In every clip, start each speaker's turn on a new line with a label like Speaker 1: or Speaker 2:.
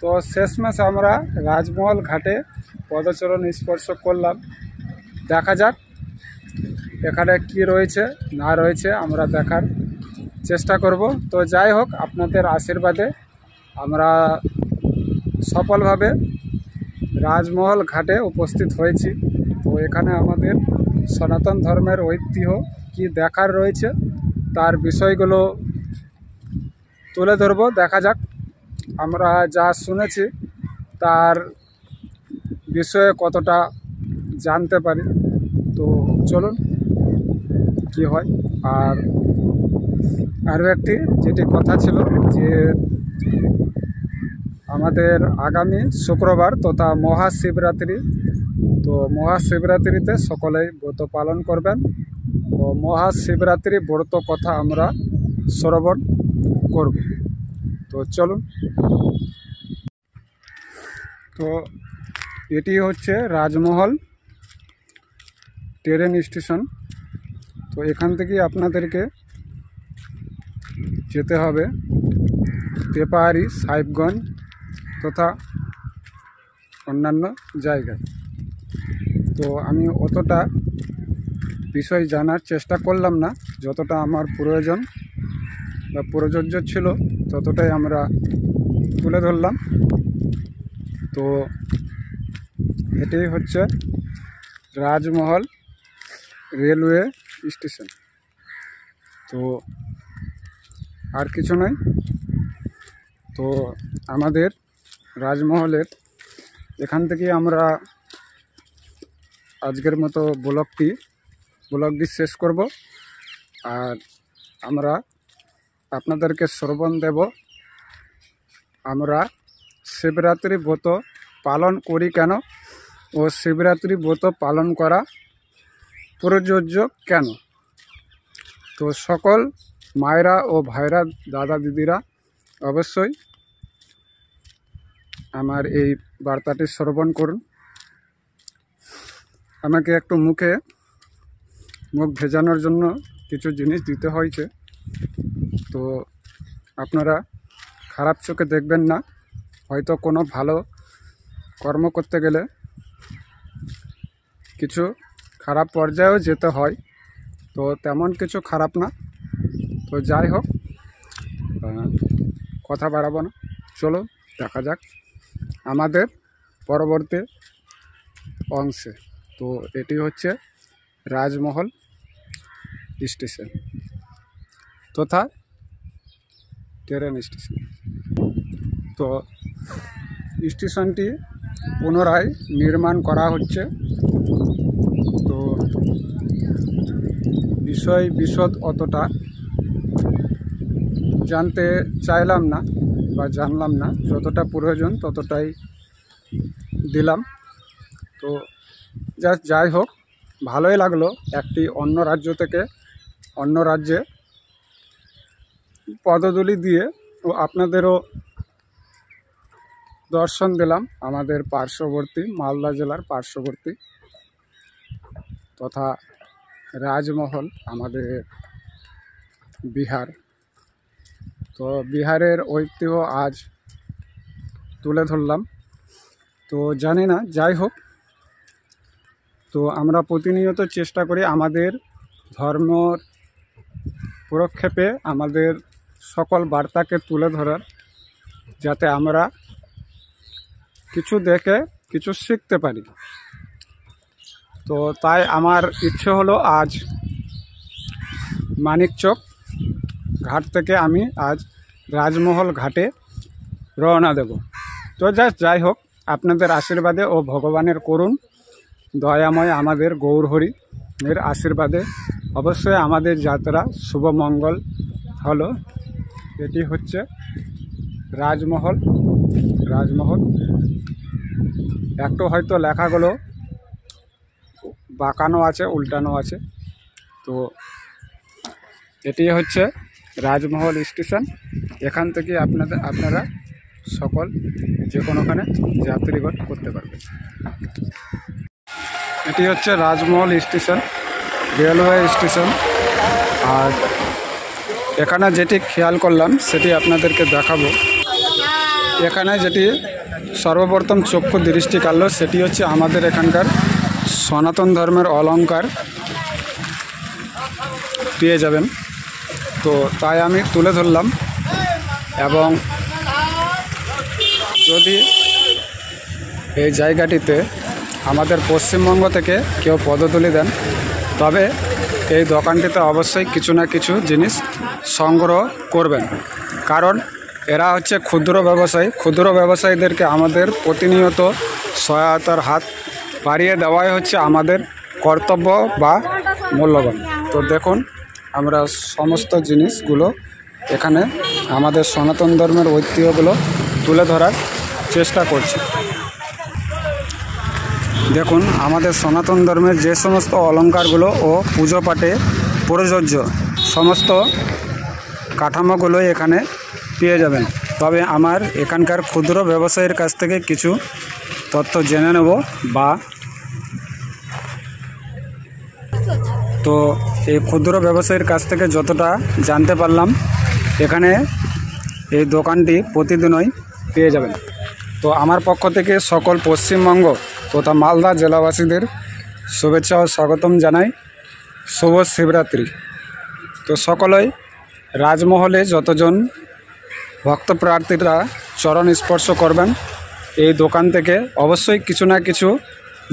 Speaker 1: তো শেষমেশ আমরা রাজমহল ঘাটে পদচরণ স্পর্শ করলাম। দেখা যাক এখানে কি রয়েছে না রয়েছে, আমরা দেখার চেষ্টা করব। তো যাই হোক, আপনাদের আশীর্বাদে আমরা সফলভাবে রাজমহল ঘাটে উপস্থিত হয়েছি। তো এখানে আমাদের সনাতন ধর্মের ঐতিহ্য কি দেখার রয়েছে তার বিষয়গুলো তুলে ধরব। দেখা যাক আমরা যা শুনেছি তার বিষয়ে কতটা জানতে পারি। তো চলুন কি হয়। আর আরও একটি যেটি কথা ছিল যে আমাদের আগামী শুক্রবার তথা মহাশিবরাত্রি, তো মহাশিবরাত্রিতে সকলেই ব্রত পালন করবেন ও মহাশিবরাত্রি ব্রত কথা আমরা শ্রবণ করব। তো চলুন। তো এটি হচ্ছে রাজমহল ট্রেন স্টেশন। তো এখান থেকে আপনাদেরকে যেতে হবে তেপাহারি, সাহেবগঞ্জ তথা অন্যান্য জায়গায়। তো আমি অতটা বিষয় জানার চেষ্টা করলাম না, যতটা আমার প্রয়োজন বা প্রযোজ্য ছিল ততটাই আমরা তুলে ধরলাম। তো এটাই হচ্ছে রাজমহল রেলওয়ে স্টেশন। তো আর কিছু নয়। তো আমাদের রাজমহলের এখান থেকে আমরা আজকের মতো ব্লগটি শেষ করব। আর আমরা আপনাদেরকে শ্রবণ দেব আমরা শিবরাত্রি ব্রত পালন করি কেন ও শিবরাত্রি ব্রত পালন করা প্রযোজ্য কেন। তো সকল মায়েরা ও ভাইরা, দাদা দিদিরা অবশ্যই আমার এই বার্তাটি শ্রবণ করুন। আমাকে একটু মুখ ভেজানোর জন্য কিছু জিনিস দিতে হয়েছে। তো আপনারা খারাপ চোখে দেখবেন না। হয়তো কোনো ভালো কর্ম করতে গেলে কিছু খারাপ পর্যায়েও যেতে হয়, তো তেমন কিছু খারাপ না। তো যাই হোক, কথা বাড়াবো না, চলো দেখা যাক আমাদের পরবর্তী অংশে। তো এটি হচ্ছে রাজমহল স্টেশন তথা ট্রেন স্টেশন। তো স্টেশনটি পুনরায় নির্মাণ করা হচ্ছে। তো বিশদ অতটা জানতে চাইলাম না বা জানলাম না, যতটা প্রয়োজন ততটাই দিলাম। তো যাই হোক, ভালোই লাগলো একটি অন্য রাজ্য থেকে অন্য রাজ্যে পদধূলি দিয়ে ও আপনাদেরও দর্শন দিলাম আমাদের পার্শ্ববর্তী মালদা জেলার পার্শ্ববর্তী তথা রাজমহল আমাদের বিহার। তো বিহারের ঐতিহ্য আজ তুলে ধরলাম। তো জানি না, যাই হোক, তো আমরা প্রতিনিয়ত চেষ্টা করি আমাদের ধর্মর প্রক্ষেপে আমাদের সকল বার্তাকে তুলে ধরার, যাতে আমরা কিছু দেখে কিছু শিখতে পারি। তো তাই আমার ইচ্ছে হলো আজ মানিকচক ঘাট থেকে আমি আজ রাজমহল ঘাটে রওনা দেব। তো যাই হোক, আপনাদের আশীর্বাদে ও ভগবানের করুণ দয়াময় আমাদের গৌরহরি এর আশীর্বাদে অবশ্যই আমাদের যাত্রা শুভমঙ্গল হলো। এটি হচ্ছে রাজমহল। একটু হয়তো লেখাগুলো বাঁকানো আছে, উল্টানো আছে। তো এটি হচ্ছে রাজমহল স্টেশন। এখান থেকে আপনারা সকল যে কোনোখানে যাত্রীগণ করতে পারবেন। এটি হচ্ছে রাজমহল স্টেশন, রেলওয়ে স্টেশন। আর এখানে যেটি খেয়াল করলাম সেটি আপনাদেরকে দেখাবো। এখানে যেটি সর্বপ্রথম চক্ষু দৃষ্টি কাড়ল সেটি হচ্ছে আমাদের এখানকার সনাতন ধর্মের অলংকার পেয়ে যাবেন। তো তাই আমি তুলে ধরলাম, এবং যদি এই জায়গাটিতে আমাদের পশ্চিমবঙ্গ থেকে কেউ পদতুলি দেন তবে এই দোকানটিতে অবশ্যই কিছু না কিছু জিনিস সংগ্রহ করবেন, কারণ এরা হচ্ছে ক্ষুদ্র ব্যবসায়ী। ক্ষুদ্র ব্যবসায়ীদেরকে আমাদের প্রতিনিয়ত সহায়তার হাত বাড়িয়ে দেওয়াই হচ্ছে আমাদের কর্তব্য বা মূল্যবান। তো দেখুন, আমরা সমস্ত জিনিসগুলো এখানে আমাদের সনাতন ধর্মের ঐতিহ্যগুলো তুলে ধরার চেষ্টা করছি। দেখুন, আমাদের সনাতন ধর্মের যে সমস্ত অলংকারগুলো ও পুজো পাঠে প্রযোজ্য সমস্ত কাঠামোগুলো এখানে পেয়ে যাবেন। তবে আমার এখানকার ক্ষুদ্র ব্যবসায়ীর কাছ থেকে কিছু তথ্য জেনে নেব, তো এই ক্ষুদ্র ব্যবসায়ীর কাছ থেকে যতটা জানতে পারলাম, এখানে এই দোকানটি প্রতিদিনই পেয়ে যাবেন। তো আমার পক্ষ থেকে সকল পশ্চিমবঙ্গ তথা মালদা জেলাবাসীদের শুভেচ্ছা ও স্বাগতম জানাই। শুভ শিবরাত্রি। তো সকলেই রাজমহলে যতজন ভক্ত প্রার্থীরা চরণ স্পর্শ করবেন এই দোকান থেকে অবশ্যই কিছু না কিছু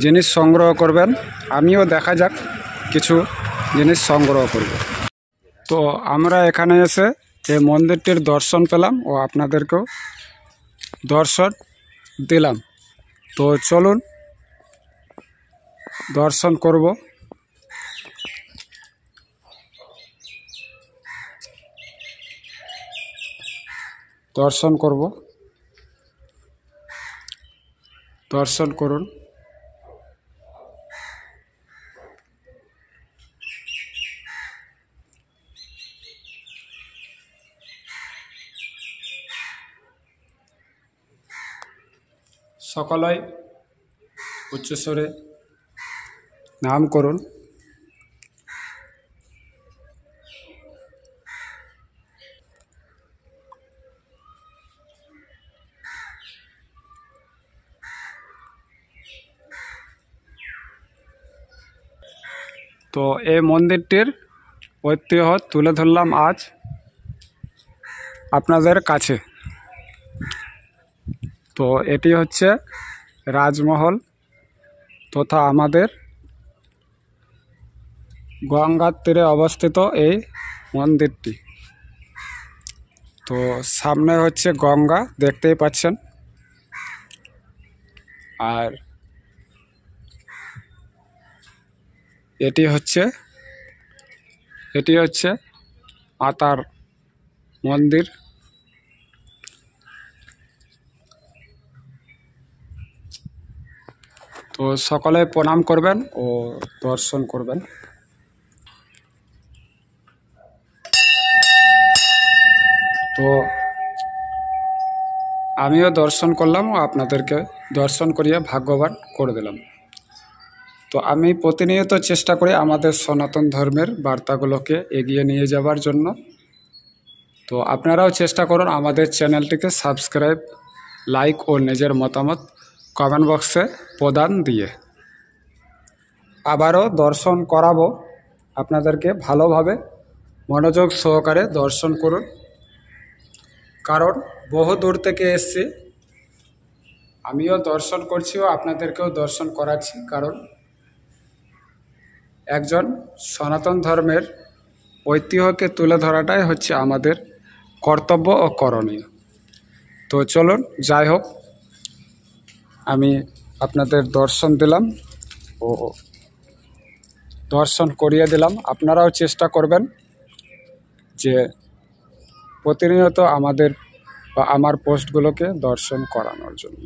Speaker 1: জিনিস সংগ্রহ করবেন। আমিও দেখা যাক কিছু জিনিস সংগ্রহ করব। তো আমরা এখানে এসে এই মন্দিরটির দর্শন পেলাম ও আপনাদেরকেও দর্শন দিলাম। তো চলুন দর্শন করব। দর্শন করুন। সকলেই উচ্চস্বরে নাম করুন। তো এই মন্দিরটির ঐতিহ্য তুলে ধরলাম আজ আপনাদের কাছে। তো এটি হচ্ছে রাজমহল তথা আমাদের গঙ্গার তীরে অবস্থিত এই মন্দিরটি। তো সামনে হচ্ছে গঙ্গা, দেখতেই পাচ্ছেন, আর এটি হচ্ছে মাতার মন্দির। তো সকলে প্রণাম করবেন ও দর্শন করবেন। তো আমিও দর্শন করলাম ও আপনাদেরকে দর্শন করিয়ে ভাগ্যবান করে দিলাম। তো আমি প্রতিনিয়ত চেষ্টা করি আমাদের সনাতন ধর্মের বার্তাগুলোকে এগিয়ে নিয়ে যাওয়ার জন্য। তো আপনারাও চেষ্টা করুন আমাদের চ্যানেলটিকে সাবস্ক্রাইব, লাইক ও নিজের মতামত কমেন্ট বক্সে প্রদান দিয়ে। আবারও দর্শন করাবো আপনাদেরকে, ভালোভাবে মনোযোগ সহকারে দর্শন করুন, কারণ বহু দূর থেকে এসছি। আমিও দর্শন করছি ও আপনাদেরকেও দর্শন করাচ্ছি, কারণ একজন সনাতন ধর্মের ঐতিহ্যকে তুলে ধরাটাই হচ্ছে আমাদের কর্তব্য ও করণীয়। তো চলুন, যাই হোক, আমি আপনাদের দর্শন দিলাম ও দর্শন করিয়ে দিলাম। আপনারাও চেষ্টা করবেন যে প্রতিনিয়ত আমাদের বা আমার পোস্টগুলোকে দর্শন করানোর জন্য।